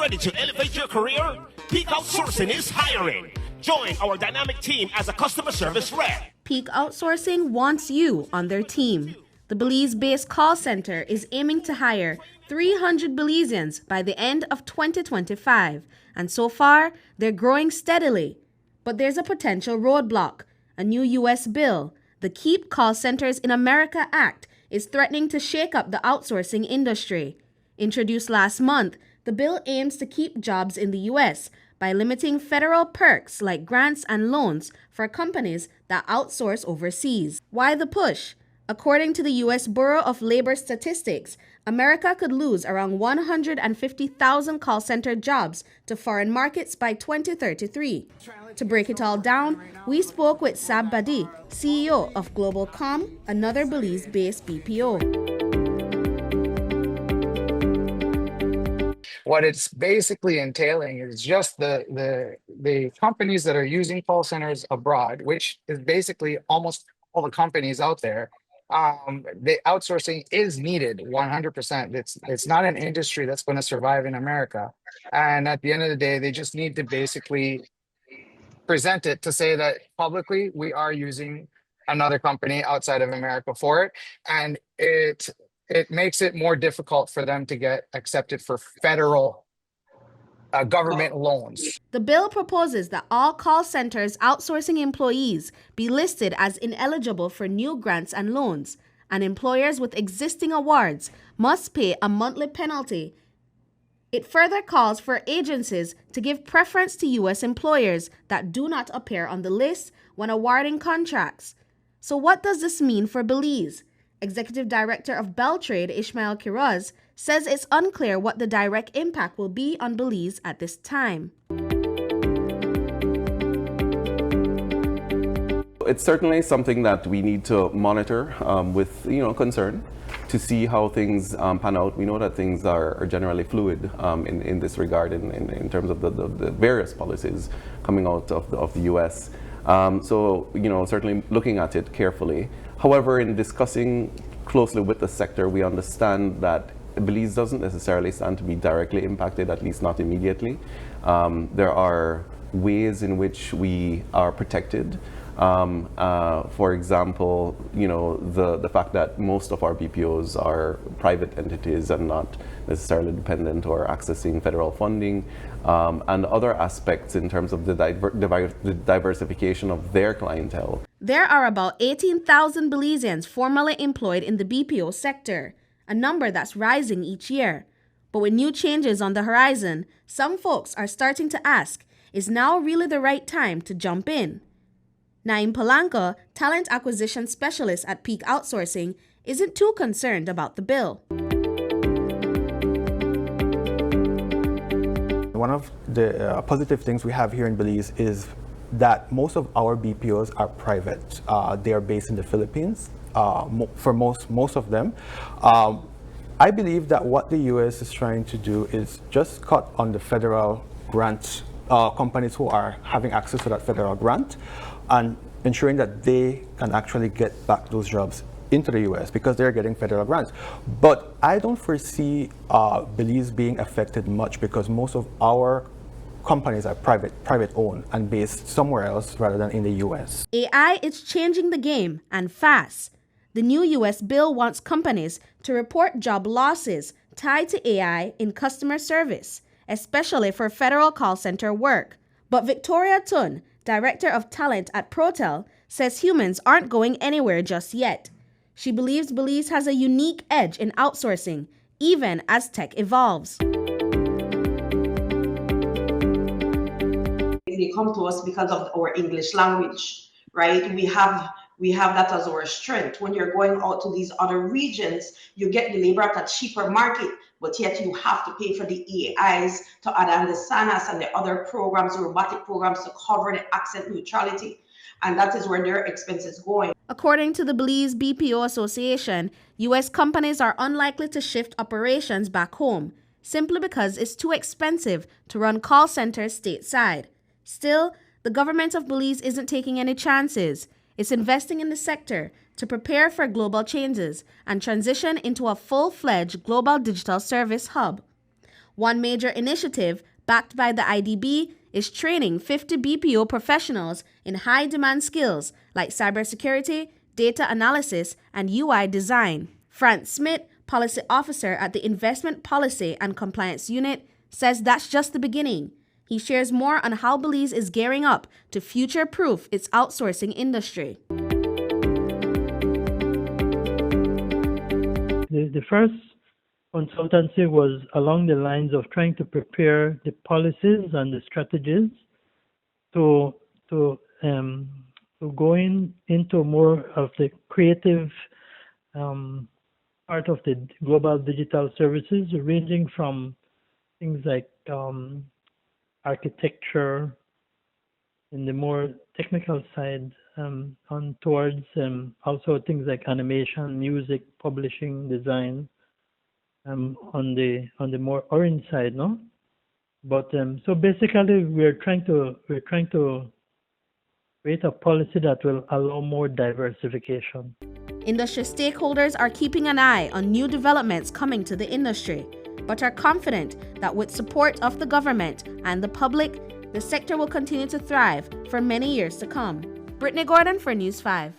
Ready to elevate your career? Peak Outsourcing is hiring. Join our dynamic team as a customer service rep. Peak Outsourcing wants you on their team. The Belize-based call center is aiming to hire 300 Belizeans by the end of 2025, and so far, they're growing steadily. But there's a potential roadblock. A new U.S. bill, the Keep Call Centers in America Act, is threatening to shake up the outsourcing industry. Introduced last month, the bill aims to keep jobs in the U.S. by limiting federal perks like grants and loans for companies that outsource overseas. Why the push? According to the U.S. Bureau of Labor Statistics, America could lose around 150,000 call center jobs to foreign markets by 2033. To break it all down, we spoke with Sab Badi, CEO of Global Com, another Belize-based BPO. What it's basically entailing is just the companies that are using call centers abroad, which is basically almost all the companies out there. The outsourcing is needed 100%. It's not an industry that's going to survive in America. And at the end of the day, they just need to basically present it to say that publicly we are using another company outside of America for it. And it makes it more difficult for them to get accepted for federal government loans. The bill proposes that all call centers outsourcing employees be listed as ineligible for new grants and loans, and employers with existing awards must pay a monthly penalty. It further calls for agencies to give preference to U.S. employers that do not appear on the list when awarding contracts. So what does this mean for Belize? Executive Director of Beltrade, Ishmael Quiroz, says it's unclear what the direct impact will be on Belize at this time. It's certainly something that we need to monitor with concern to see how things pan out. We know that things are generally fluid in this regard in terms of the various policies coming out of the U.S. So certainly looking at it carefully. However, in discussing closely with the sector, we understand that Belize doesn't necessarily stand to be directly impacted, at least not immediately. There are ways in which we are protected. For example, the fact that most of our BPOs are private entities and not necessarily dependent or accessing federal funding, and other aspects in terms of the diversification of their clientele. There are about 18,000 Belizeans formally employed in the BPO sector, a number that's rising each year. But with new changes on the horizon, some folks are starting to ask, is now really the right time to jump in? Naim Polanco, talent acquisition specialist at Peak Outsourcing, isn't too concerned about the bill. One of the positive things we have here in Belize is that most of our BPOs are private. They are based in the Philippines, for most of them. I believe that what the U.S. is trying to do is just cut on the federal grant companies who are having access to that federal grant and ensuring that they can actually get back those jobs into the U.S. because they're getting federal grants. But I don't foresee Belize being affected much because most of our companies are private owned and based somewhere else rather than in the U.S. AI is changing the game, and fast. The new U.S. bill wants companies to report job losses tied to AI in customer service, especially for federal call center work. But Victoria Tun, Director of Talent at Protel, says humans aren't going anywhere just yet. She believes Belize has a unique edge in outsourcing, even as tech evolves. They come to us because of our English language, right? We have that as our strength. When you're going out to these other regions, you get the labor at a cheaper market, but yet you have to pay for the AIs to add on the SANAS and the other programs, the robotic programs to cover the accent neutrality. And that is where their expenses going. According to the Belize BPO Association, U.S. companies are unlikely to shift operations back home, simply because it's too expensive to run call centers stateside. Still, the government of Belize isn't taking any chances. It's investing in the sector to prepare for global changes and transition into a full-fledged global digital service hub. One major initiative, backed by the IDB, is training 50 BPO professionals in high-demand skills like cybersecurity, data analysis, and UI design. Franz Smith, policy officer at the Investment Policy and Compliance Unit, says that's just the beginning. He shares more on how Belize is gearing up to future-proof its outsourcing industry. The first consultancy was along the lines of trying to prepare the policies and the strategies to going into more of the creative part of the global digital services, ranging from things like architecture in the more technical side, on towards also things like animation, music, publishing, design, on the more orange side, no? But so basically, we're trying to create a policy that will allow more diversification. Industry stakeholders are keeping an eye on new developments coming to the industry, but are confident that with support of the government and the public, the sector will continue to thrive for many years to come. Britney Gordon for News 5.